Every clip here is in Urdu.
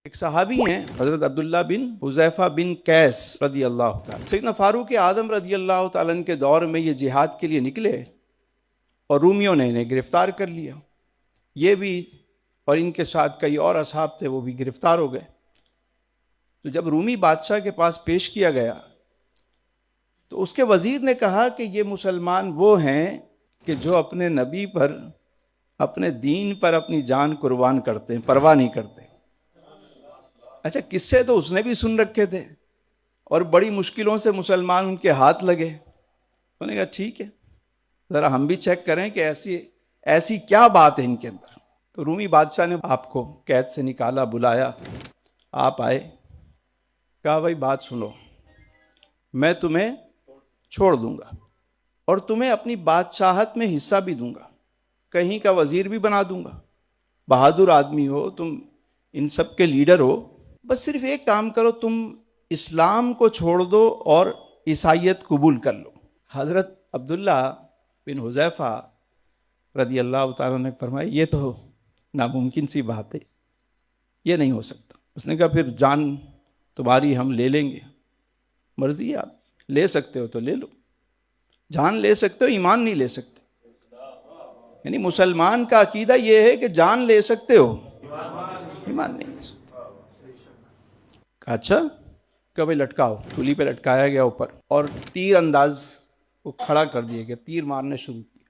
ایک صحابی ہیں حضرت عبداللہ بن حذیفہ بن قیس رضی اللہ تعالیٰ. سیدنا فاروق اعظم رضی اللہ تعالیٰ عنہ کے دور میں یہ جہاد کے لیے نکلے اور رومیوں نے انہیں گرفتار کر لیا. یہ بھی اور ان کے ساتھ کئی اور اصحاب تھے، وہ بھی گرفتار ہو گئے. تو جب رومی بادشاہ کے پاس پیش کیا گیا تو اس کے وزیر نے کہا کہ یہ مسلمان وہ ہیں کہ جو اپنے نبی پر، اپنے دین پر اپنی جان قربان کرتے ہیں، پرواہ نہیں کرتے. اچھا، قصے تو اس نے بھی سن رکھے تھے اور بڑی مشکلوں سے مسلمان ان کے ہاتھ لگے. انہوں نے کہا ٹھیک ہے، ذرا ہم بھی چیک کریں کہ ایسی کیا بات ہے ان کے اندر. تو رومی بادشاہ نے آپ کو قید سے نکالا، بلایا، آپ آئے، کہا بھائی بات سنو، میں تمہیں چھوڑ دوں گا اور تمہیں اپنی بادشاہت میں حصہ بھی دوں گا، کہیں کا وزیر بھی بنا دوں گا. بہادر آدمی ہو تم، ان سب کے لیڈر ہو، بس صرف ایک کام کرو، تم اسلام کو چھوڑ دو اور عیسائیت قبول کر لو. حضرت عبداللہ بن حذیفہ رضی اللہ تعالیٰ نے فرمایا یہ تو ناممکن سی بات ہے، یہ نہیں ہو سکتا. اس نے کہا پھر جان تمہاری ہم لے لیں گے، مرضی ہے، آپ لے سکتے ہو تو لے لو، جان لے سکتے ہو، ایمان نہیں لے سکتے. یعنی مسلمان کا عقیدہ یہ ہے کہ جان لے سکتے ہو، ایمان نہیں لے سکتے. کہا اچھا، کہ بھائی لٹکاؤ. سولی پہ لٹکایا گیا اوپر اور تیر انداز کو کھڑا کر دیا گیا، تیر مارنے شروع کیے.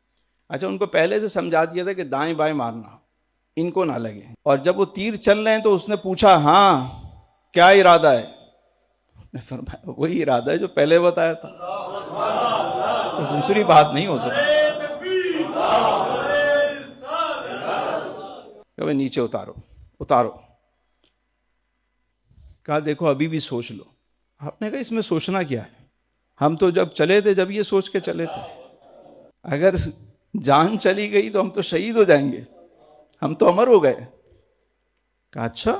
اچھا، ان کو پہلے سے سمجھا دیا تھا کہ دائیں بائیں مارنا، ان کو نہ لگے. اور جب وہ تیر چل رہے ہیں تو اس نے پوچھا ہاں کیا ارادہ ہے؟ نے فرمایا وہی ارادہ ہے جو پہلے بتایا تھا، دوسری بات نہیں ہو سکتی. کہ بھائی نیچے اتارو. کہا دیکھو ابھی بھی سوچ لو. آپ نے کہا اس میں سوچنا کیا ہے، ہم تو جب چلے تھے جب یہ سوچ کے چلے تھے، اگر جان چلی گئی تو ہم تو شہید ہو جائیں گے، ہم تو امر ہو گئے. کہا اچھا.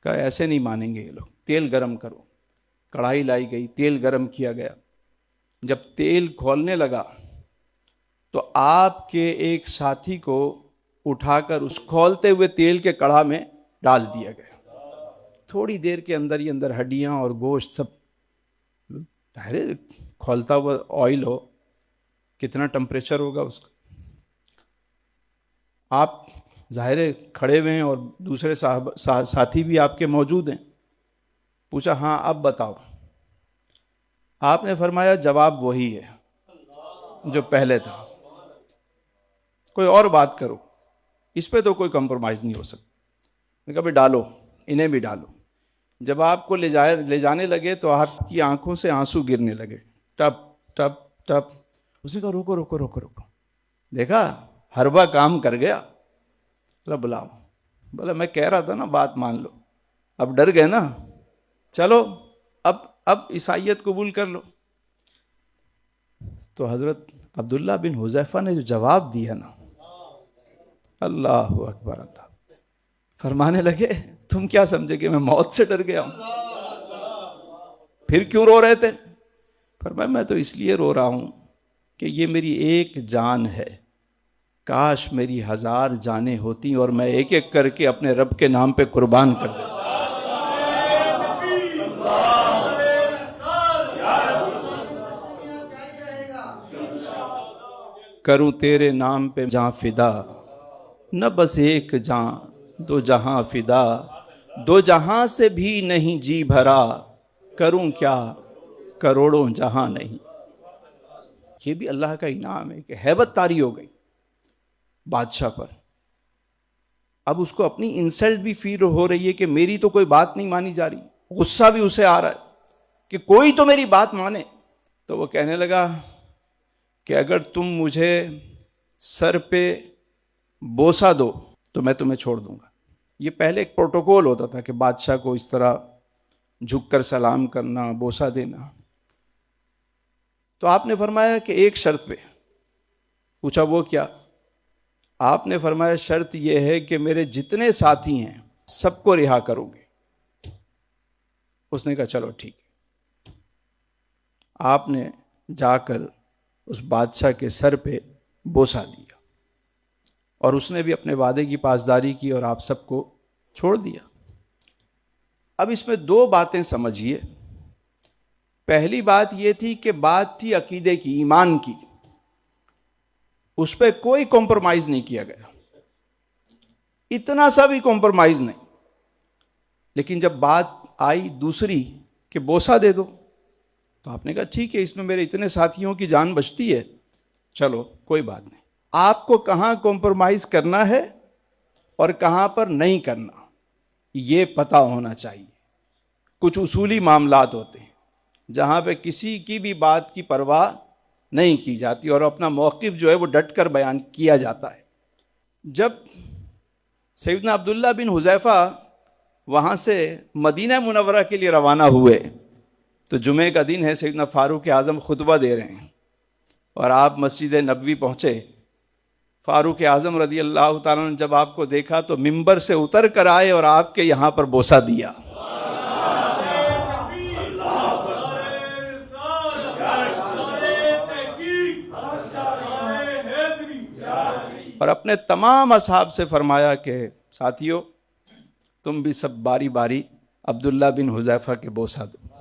کہا ایسے نہیں مانیں گے یہ لوگ، تیل گرم کرو. کڑھائی لائی گئی، تیل گرم کیا گیا. جب تیل کھولنے لگا تو آپ کے ایک ساتھی کو اٹھا کر اس کھولتے ہوئے تیل کے کڑھا میں ڈال دیا گیا. تھوڑی دیر کے اندر ہی اندر ہڈیاں اور گوشت سب، کھولتا ہوا آئل ہو، کتنا ٹمپریچر ہوگا اس کا. آپ ظاہر کھڑے ہوئے ہیں اور دوسرے ساتھی بھی آپ کے موجود ہیں. پوچھا ہاں اب بتاؤ. آپ نے فرمایا جواب وہی ہے جو پہلے تھا، کوئی اور بات کرو، اس پہ تو کوئی کمپرومائز نہیں ہو سکتا. میں کہا بھائی ڈالو، انہیں بھی ڈالو. جب آپ کو لے جانے لگے تو آپ کی آنکھوں سے آنسو گرنے لگے، ٹپ ٹپ ٹپ. اس نے کہا روکو روکو روکو روکو، دیکھا حربہ کام کر گیا. بلاؤ. بولا میں کہہ رہا تھا نا بات مان لو، اب ڈر گئے نا، چلو اب عیسائیت قبول کر لو. تو حضرت عبداللہ بن حذیفہ نے جو جواب دیا نا، اللہ اکبر، اللہ فرمانے لگے تم کیا سمجھے کہ میں موت سے ڈر گیا ہوں؟ پھر کیوں رو رہے تھے؟ فرمایا میں تو اس لیے رو رہا ہوں کہ یہ میری ایک جان ہے، کاش میری 1000 جانیں ہوتی اور میں ایک ایک کر کے اپنے رب کے نام پہ قربان کر دیتا. کروں تیرے نام پہ جاں فدا، نہ بس ایک جاں دو جہاں فدا، دو جہاں سے بھی نہیں جی بھرا، کروں کیا کروڑوں جہاں نہیں. یہ بھی اللہ کا انعام ہے کہ ہیبت طاری ہو گئی بادشاہ پر. اب اس کو اپنی انسلٹ بھی فیل ہو رہی ہے کہ میری تو کوئی بات نہیں مانی جا رہی. غصہ بھی اسے آ رہا ہے کہ کوئی تو میری بات مانے. تو وہ کہنے لگا کہ اگر تم مجھے سر پہ بوسہ دو تو میں تمہیں چھوڑ دوں گا. یہ پہلے ایک پروٹوکول ہوتا تھا کہ بادشاہ کو اس طرح جھک کر سلام کرنا، بوسہ دینا. تو آپ نے فرمایا کہ ایک شرط پہ. پوچھا وہ کیا؟ آپ نے فرمایا شرط یہ ہے کہ میرے جتنے ساتھی ہیں سب کو رہا کرو گے. اس نے کہا چلو ٹھیک. آپ نے جا کر اس بادشاہ کے سر پہ بوسہ دیا اور اس نے بھی اپنے وعدے کی پاسداری کی اور آپ سب کو چھوڑ دیا. اب اس میں دو باتیں سمجھیے. پہلی بات یہ تھی کہ بات تھی عقیدے کی، ایمان کی، اس پہ کوئی کمپرومائز نہیں کیا گیا، اتنا سا بھی کمپرومائز نہیں. لیکن جب بات آئی دوسری کہ بوسہ دے دو، تو آپ نے کہا ٹھیک ہے، اس میں میرے اتنے ساتھیوں کی جان بچتی ہے، چلو کوئی بات نہیں. آپ کو کہاں کمپرومائز کرنا ہے اور کہاں پر نہیں کرنا، یہ پتہ ہونا چاہیے. کچھ اصولی معاملات ہوتے ہیں جہاں پہ کسی کی بھی بات کی پرواہ نہیں کی جاتی اور اپنا موقف جو ہے وہ ڈٹ کر بیان کیا جاتا ہے. جب سیدنا عبداللہ بن حذیفہ وہاں سے مدینہ منورہ کے لیے روانہ ہوئے تو جمعے کا دن ہے، سیدنا فاروق اعظم خطبہ دے رہے ہیں اور آپ مسجد نبوی پہنچے. فاروق اعظم رضی اللہ تعالیٰ نے جب آپ کو دیکھا تو ممبر سے اتر کر آئے اور آپ کے یہاں پر بوسہ دیا. اور اپنے تمام اصحاب سے فرمایا کہ ساتھیو، تم بھی سب باری باری عبداللہ بن حذیفہ کے بوسہ دو.